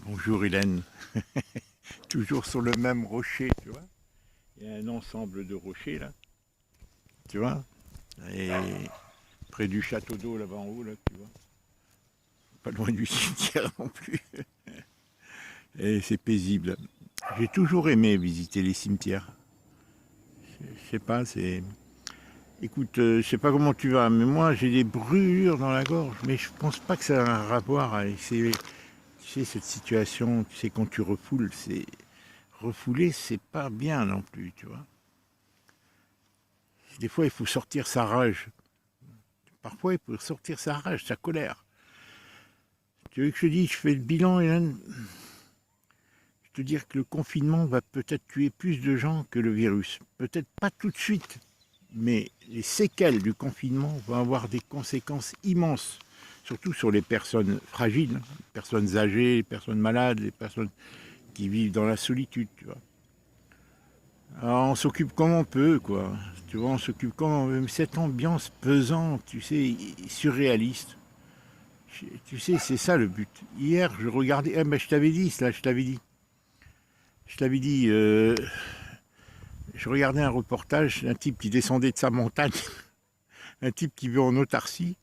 Bonjour Hélène, toujours sur le même rocher, tu vois. Il y a un ensemble de rochers là, tu vois. Et près du château d'eau là-bas en haut, là, tu vois. Pas loin du cimetière non plus. Et c'est paisible. J'ai toujours aimé visiter les cimetières. Je sais pas, c'est. Écoute, je sais pas comment tu vas, mais moi j'ai des brûlures dans la gorge, mais je pense pas que ça a un rapport avec tu sais, cette situation, tu sais, quand tu refoules, c'est. Refouler, c'est pas bien non plus, tu vois. Des fois, il faut sortir sa rage. Parfois, il faut sortir sa rage, sa colère. Tu veux que je te dise, je fais le bilan, Hélène. Je te dire que le confinement va peut-être tuer plus de gens que le virus. Peut-être pas tout de suite, mais les séquelles du confinement vont avoir des conséquences immenses, surtout sur les personnes fragiles, les personnes âgées, les personnes malades, les personnes qui vivent dans la solitude, tu vois. Alors, on s'occupe comme on peut, quoi. Tu vois, on s'occupe comme on veut. Mais cette ambiance pesante, tu sais, surréaliste. Tu sais, c'est ça le but. Hier, je regardais. Ah, ben, je t'avais dit cela, je t'avais dit. Je t'avais dit. Je regardais un reportage d'un type qui descendait de sa montagne. Un type qui vit en autarcie.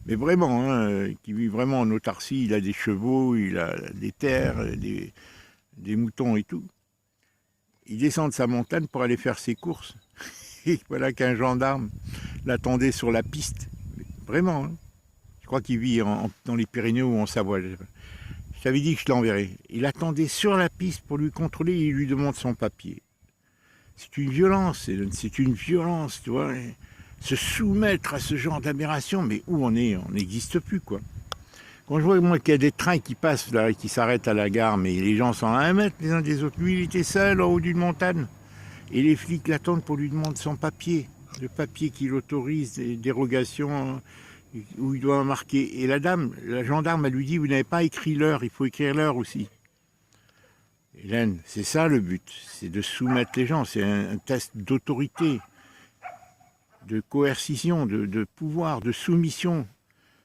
Mais vraiment, hein, qui vit vraiment en autarcie. Il a des chevaux, il a des terres, des moutons et tout. Il descend de sa montagne pour aller faire ses courses. Et voilà qu'un gendarme l'attendait sur la piste. Vraiment, hein. Je crois qu'il vit dans les Pyrénées ou en Savoie. Je t'avais dit que je l'enverrais. Il attendait sur la piste pour lui contrôler et il lui demande son papier. C'est une violence, c'est une violence, tu vois. Se soumettre à ce genre d'aberration, mais où on est, on n'existe plus, quoi. Quand je vois moi qu'il y a des trains qui passent là et qui s'arrêtent à la gare, mais les gens sont à 1 mètre les uns des autres. Lui, il était seul en haut d'une montagne. Et les flics l'attendent pour lui demander son papier. Le papier qui l'autorise, des dérogations où il doit marquer. Et la dame, la gendarme, elle lui dit, vous n'avez pas écrit l'heure, il faut écrire l'heure aussi. Hélène, c'est ça le but, c'est de soumettre les gens, c'est un test d'autorité, de coercition, de pouvoir, de soumission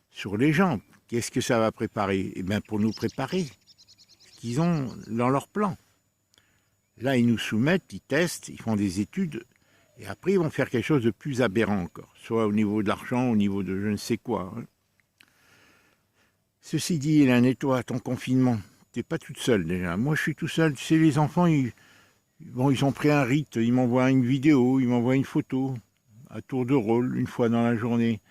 sur les gens. Qu'est-ce que ça va préparer? Eh bien, pour nous préparer ce qu'ils ont dans leur plan. Là, ils nous soumettent, ils testent, ils font des études, et après, ils vont faire quelque chose de plus aberrant encore, soit au niveau de l'argent, au niveau de je ne sais quoi. Hein. Ceci dit, Hélène, et toi, ton confinement, t'es pas toute seule déjà. Moi, je suis tout seul. Tu sais, les enfants, ils ont pris un rite, ils m'envoient une vidéo, ils m'envoient une photo, à tour de rôle, une fois dans la journée.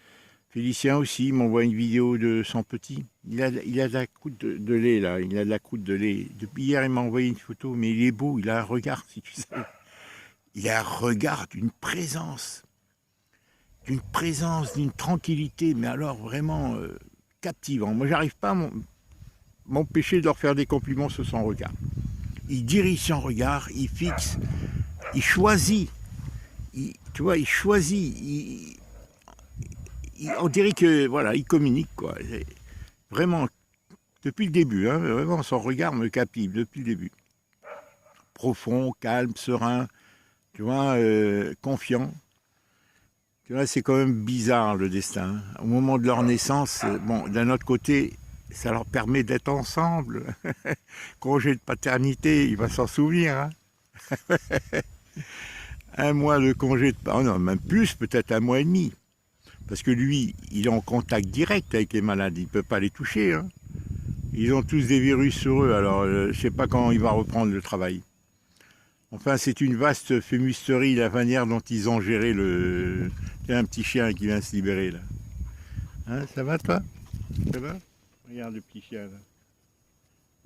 Félicien aussi m'envoie une vidéo de son petit. Il a de la croûte de lait, là. Il a de la croûte de lait. Depuis hier, il m'a envoyé une photo, mais il est beau, il a un regard, si tu sais. Il a un regard d'une présence, d'une tranquillité, mais alors vraiment captivant. Moi, j'arrive pas à m'empêcher de leur faire des compliments sur son regard. Il dirige son regard, il fixe, il choisit. Tu vois, il choisit. On dirait que voilà, il communique quoi. Vraiment, depuis le début, hein, vraiment, son regard me captive depuis le début. Profond, calme, serein, tu vois, confiant. Tu vois, c'est quand même bizarre le destin. Hein. Au moment de leur naissance, bon, d'un autre côté, ça leur permet d'être ensemble. Congé de paternité, il va s'en souvenir. Hein. 1 mois de congé de paternité, oh non, même plus, peut-être 1 mois et demi. Parce que lui, il est en contact direct avec les malades, il ne peut pas les toucher. Hein. Ils ont tous des virus sur eux, alors je ne sais pas quand il va reprendre le travail. Enfin, c'est une vaste fumisterie la manière dont ils ont géré le... Il y a un petit chien qui vient se libérer là. Hein, ça va toi? Ça va? Regarde le petit chien là.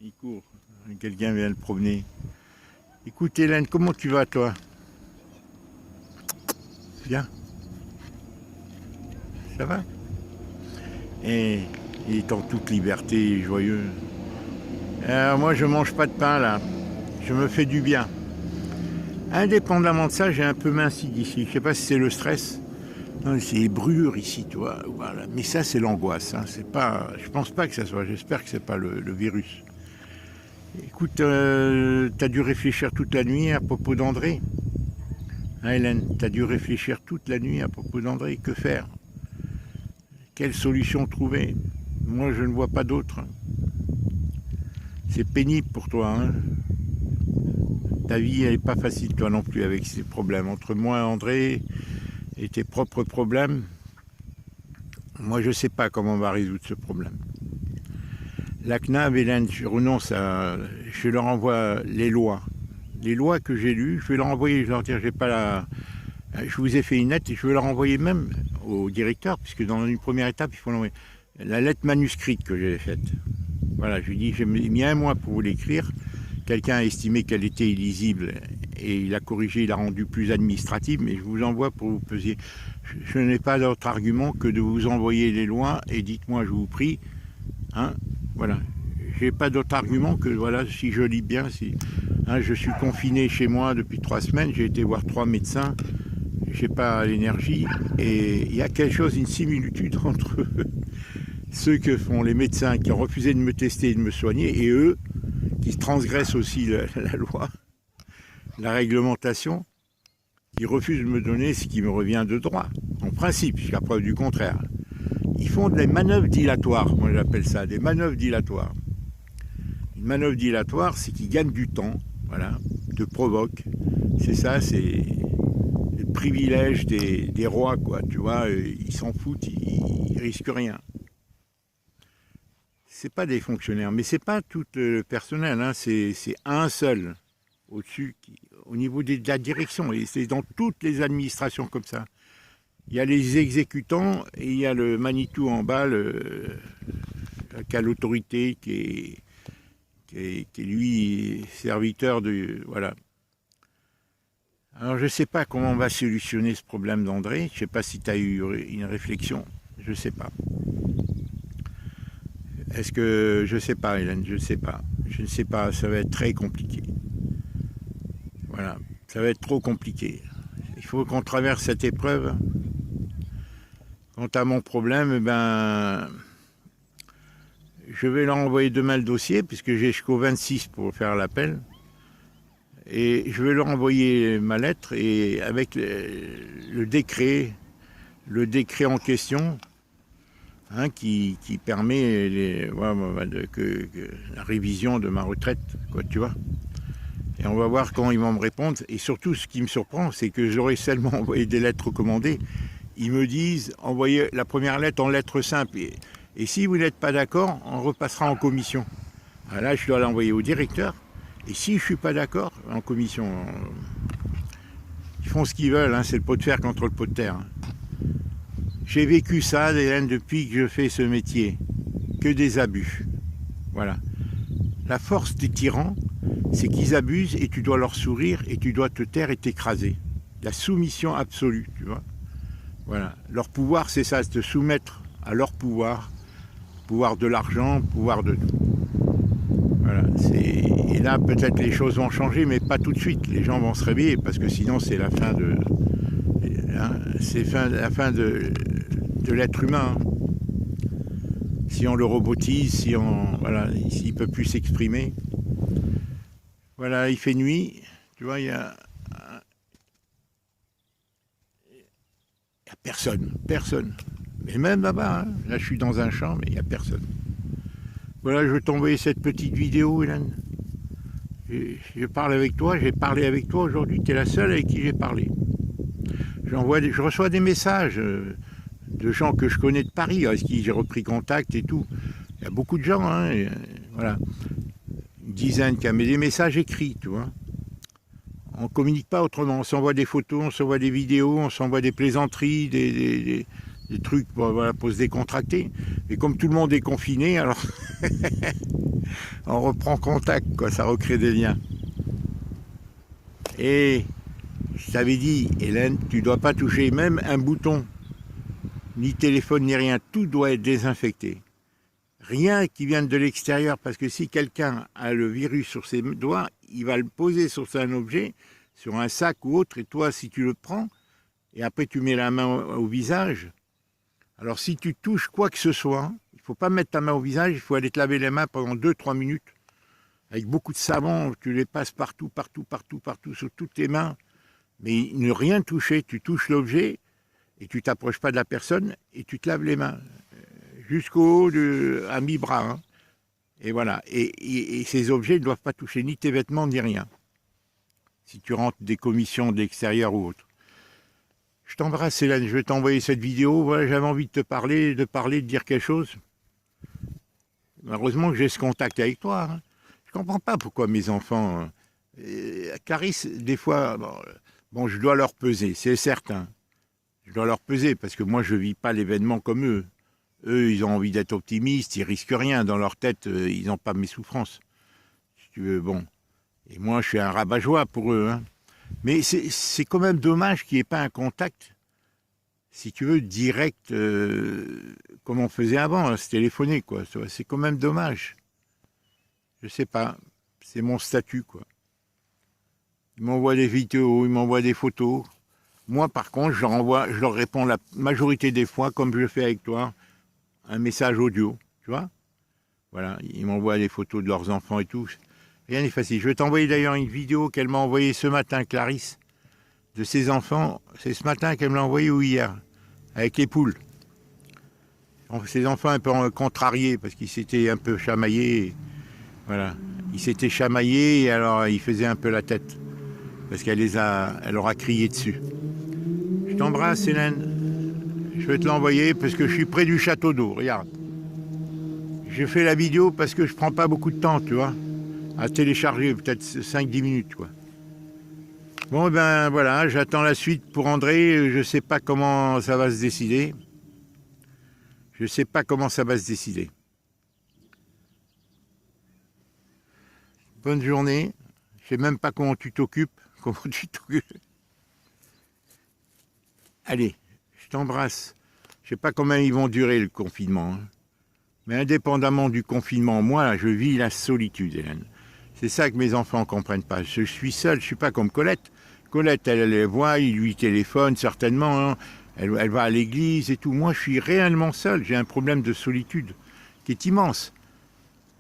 Il court. Quelqu'un vient le promener. Écoute Hélène, comment tu vas toi? Bien? Ça va? Et il est en toute liberté, joyeux. Alors moi je mange pas de pain là. Je me fais du bien. Indépendamment de ça, j'ai un peu minci d'ici. Je sais pas si c'est le stress. Non, c'est les brûlures ici, tu vois. Voilà. Mais ça, c'est l'angoisse. Hein. C'est pas. Je pense pas que ça soit. J'espère que c'est pas le virus. Écoute, t'as dû réfléchir toute la nuit à propos d'André. Hein, Hélène, t'as dû réfléchir toute la nuit à propos d'André. Que faire? Quelle solution trouver? Moi, je ne vois pas d'autre. C'est pénible pour toi, hein. Ta vie, elle n'est pas facile, toi non plus, avec ces problèmes. Entre moi, André, et tes propres problèmes, moi, je ne sais pas comment on va résoudre ce problème. La CNAV, Hélène, je leur envoie les lois. Les lois que j'ai lues, je vais leur envoyer, je leur dire, j'ai pas la... Je vous ai fait une lettre et je vais leur envoyer même au directeur, puisque dans une première étape, il faut l'envoyer. La lettre manuscrite que j'ai faite. Voilà, je lui dis, j'ai mis 1 mois pour vous l'écrire. Quelqu'un a estimé qu'elle était illisible et il a corrigé, il a rendu plus administrative, mais je vous envoie pour vous peser. Je n'ai pas d'autre argument que de vous envoyer les lois et dites-moi, je vous prie, hein, voilà. J'ai pas d'autre argument que, voilà, si je lis bien, si, hein, je suis confiné chez moi depuis 3 semaines, j'ai été voir 3 médecins, j'ai pas l'énergie, et il y a quelque chose, une similitude entre ceux que font les médecins qui ont refusé de me tester et de me soigner, et eux, qui transgressent aussi la loi, la réglementation, qui refusent de me donner ce qui me revient de droit, en principe, jusqu'à preuve du contraire. Ils font des manœuvres dilatoires, moi j'appelle ça, des manœuvres dilatoires. Une manœuvre dilatoire, c'est qu'ils gagnent du temps, voilà, te provoquent. C'est ça, c'est le privilège des rois, quoi, tu vois, ils s'en foutent, ils risquent rien. C'est pas des fonctionnaires, mais c'est pas tout le personnel, hein, c'est un seul au-dessus, au niveau de la direction, et c'est dans toutes les administrations comme ça. Il y a les exécutants et il y a le Manitou en bas, qui a l'autorité, qui est lui serviteur de... Voilà. Alors je ne sais pas comment on va solutionner ce problème d'André, je ne sais pas si tu as eu une réflexion, je ne sais pas. Est-ce que... Je ne sais pas, Hélène, je ne sais pas. Je ne sais pas, ça va être très compliqué. Voilà, ça va être trop compliqué. Il faut qu'on traverse cette épreuve. Quant à mon problème, ben, je vais leur envoyer demain le dossier, puisque j'ai jusqu'au 26 pour faire l'appel. Et je vais leur envoyer ma lettre, et avec le décret en question, hein, qui permet la révision de ma retraite, quoi, tu vois. Et on va voir comment ils vont me répondre. Et surtout, ce qui me surprend, c'est que j'aurais seulement envoyé des lettres recommandées. Ils me disent, envoyez la première lettre en lettres simples. Et si vous n'êtes pas d'accord, on repassera en commission. Alors là, je dois l'envoyer au directeur. Et si je ne suis pas d'accord, en commission, ils font ce qu'ils veulent, hein, c'est le pot de fer contre le pot de terre. Hein. J'ai vécu ça, Hélène, depuis que je fais ce métier. Que des abus. Voilà. La force des tyrans, c'est qu'ils abusent et tu dois leur sourire et tu dois te taire et t'écraser. La soumission absolue, tu vois. Voilà. Leur pouvoir, c'est ça, c'est te soumettre à leur pouvoir. Pouvoir de l'argent, pouvoir de tout. Voilà. Et là, peut-être les choses vont changer, mais pas tout de suite. Les gens vont se réveiller, parce que sinon, c'est la fin de... Hein, c'est la fin de l'être humain. Si on le robotise, si on... Voilà, s'il ne peut plus s'exprimer. Voilà, il fait nuit. Tu vois, il y a personne. Personne. Mais même là-bas, hein, là je suis dans un champ, mais il n'y a personne. Voilà, je vais t'envoyer cette petite vidéo, Hélène. Je parle avec toi, j'ai parlé avec toi aujourd'hui, tu es la seule avec qui j'ai parlé. Je reçois des messages de gens que je connais de Paris, avec qui j'ai repris contact et tout. Il y a beaucoup de gens, hein, voilà. Une dizaine qui a mis des messages écrits, tu vois. On ne communique pas autrement, on s'envoie des photos, on s'envoie des vidéos, on s'envoie des plaisanteries, des trucs voilà, pour se décontracter. Mais comme tout le monde est confiné, alors on reprend contact, quoi, ça recrée des liens. Et je t'avais dit, Hélène, tu ne dois pas toucher même un bouton, ni téléphone, ni rien, tout doit être désinfecté. Rien qui vienne de l'extérieur, parce que si quelqu'un a le virus sur ses doigts, il va le poser sur un objet, sur un sac ou autre, et toi, si tu le prends, et après tu mets la main au visage, alors si tu touches quoi que ce soit, il ne faut pas mettre ta main au visage, il faut aller te laver les mains pendant 2-3 minutes, avec beaucoup de savon, tu les passes partout, sur toutes tes mains, mais ne rien toucher, tu touches l'objet, et tu t'approches pas de la personne, et tu te laves les mains, jusqu'au haut à mi-bras, hein. Et voilà. Et ces objets ne doivent pas toucher ni tes vêtements ni rien. Si tu rentres des commissions de l'extérieur ou autre. Je t'embrasse, Hélène. Je vais t'envoyer cette vidéo. Voilà, j'avais envie de te parler, de dire quelque chose. Heureusement que j'ai ce contact avec toi. Hein. Je comprends pas pourquoi mes enfants... Clarisse, des fois, bon, je dois leur peser, c'est certain. Je dois leur peser parce que moi, je vis pas l'événement comme eux. Eux, ils ont envie d'être optimistes, ils risquent rien. Dans leur tête, ils n'ont pas mes souffrances. Si tu veux, bon. Et moi, je suis un rabat-joie pour eux. Hein. Mais c'est quand même dommage qu'il n'y ait pas un contact, si tu veux, direct, comme on faisait avant, hein, se téléphoner, quoi. C'est quand même dommage. Je sais pas. C'est mon statut, quoi. Ils m'envoient des vidéos, ils m'envoient des photos. Moi, par contre, je leur réponds la majorité des fois, comme je le fais avec toi, un message audio, tu vois. Voilà, ils m'envoient des photos de leurs enfants et tout. Rien n'est facile. Je vais t'envoyer d'ailleurs une vidéo qu'elle m'a envoyée ce matin, Clarisse, de ses enfants. C'est ce matin qu'elle me l'a envoyée ou hier, avec les poules. Donc, ses enfants un peu contrariés parce qu'ils s'étaient un peu chamaillés. Voilà, ils s'étaient chamaillés et alors ils faisaient un peu la tête. Parce qu'elle leur a crié dessus. Je t'embrasse, Hélène. Je vais te l'envoyer parce que je suis près du château d'eau. Regarde. J'ai fait la vidéo parce que je prends pas beaucoup de temps, tu vois, à télécharger, peut-être 5-10 minutes, quoi. Bon, ben voilà, j'attends la suite pour André. Je sais pas comment ça va se décider. Je sais pas comment ça va se décider. Bonne journée. Je sais même pas comment tu t'occupes. Comment tu t'occupes. Allez, je t'embrasse. Je sais pas combien ils vont durer le confinement. Hein. Mais indépendamment du confinement, moi, je vis la solitude, Hélène. C'est ça que mes enfants ne comprennent pas. Je suis seul, je suis pas comme Colette. Colette, elle les voit, il lui téléphone certainement. Hein. Elle va à l'église et tout. Moi, je suis réellement seul. J'ai un problème de solitude qui est immense.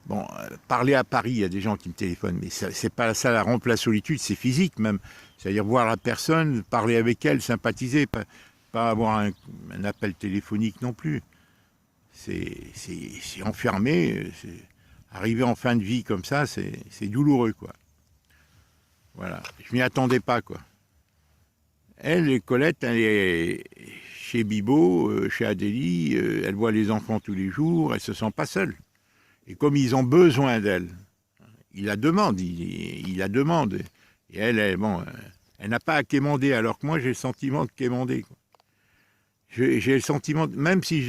Bon, parler à Paris, il y a des gens qui me téléphonent, mais c'est pas ça la remplit la solitude, c'est physique même. C'est-à-dire voir la personne, parler avec elle, sympathiser, pas avoir un appel téléphonique non plus. C'est enfermé, arriver en fin de vie comme ça, c'est douloureux, quoi. Voilà, je m'y attendais pas, quoi. Elle, Colette, elle est chez Bibo, chez Adélie, elle voit les enfants tous les jours, elle se sent pas seule. Et comme ils ont besoin d'elle, ils la demandent, ils la demandent. Et elle, bon, elle n'a pas à quémander, alors que moi, j'ai le sentiment de quémander. J'ai le sentiment, même si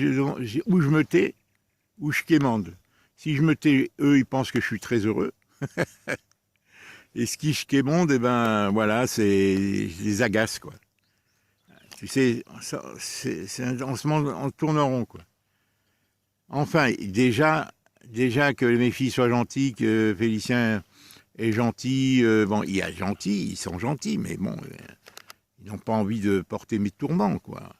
où je me tais, où je quémande. Si je me tais, eux, ils pensent que je suis très heureux. Et ce qui je quémande, eh ben, voilà, je les agace, quoi. Tu sais, on se tourne en rond, quoi. Enfin, déjà que mes filles soient gentilles, que Félicien est gentil, bon, il y a gentil, ils sont gentils, mais bon, ils n'ont pas envie de porter mes tourments, quoi.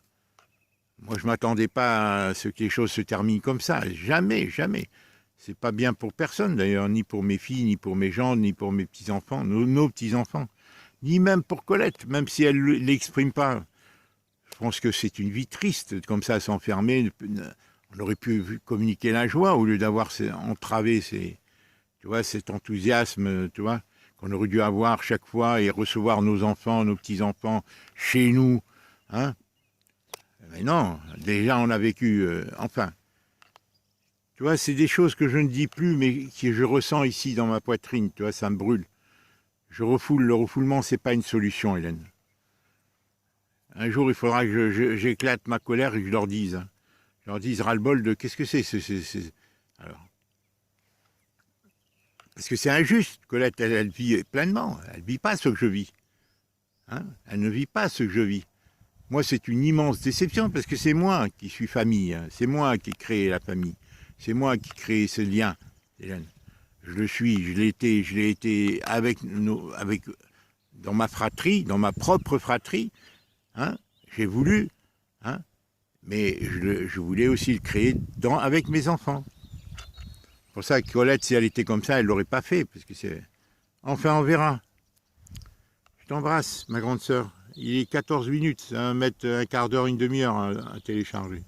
Moi, je ne m'attendais pas à ce que les choses se terminent comme ça. Jamais, jamais. C'est pas bien pour personne, d'ailleurs, ni pour mes filles, ni pour mes gendres, ni pour mes petits-enfants, nos petits-enfants, ni même pour Colette, même si elle ne l'exprime pas. Je pense que c'est une vie triste, comme ça, s'enfermer. On aurait pu communiquer la joie au lieu d'avoir entravé tu vois, cet enthousiasme, tu vois, qu'on aurait dû avoir chaque fois et recevoir nos enfants, nos petits-enfants chez nous. Hein. Mais non, déjà on a vécu, enfin, tu vois, c'est des choses que je ne dis plus, mais que je ressens ici dans ma poitrine, tu vois, ça me brûle. Je refoule, le refoulement, c'est pas une solution, Hélène. Un jour, il faudra que j'éclate ma colère et que je leur dise. Hein. Je leur dise ras-le-bol de qu'est-ce que c'est. Alors, parce que c'est injuste. Colette, elle vit pleinement. Elle ne vit pas ce que je vis. Hein. Elle ne vit pas ce que je vis. Moi, c'est une immense déception parce que c'est moi qui suis famille. Hein. C'est moi qui ai créé la famille. C'est moi qui ai créé ce lien, Hélène. Je le suis, je l'ai été dans ma fratrie, dans ma propre fratrie. Hein. J'ai voulu, hein, mais je voulais aussi le créer avec mes enfants. C'est pour ça que Colette, si elle était comme ça, elle ne l'aurait pas fait. Parce que enfin, on verra. Je t'embrasse, ma grande sœur. Il est 14 minutes, ça va mettre un quart d'heure, une demi-heure à télécharger.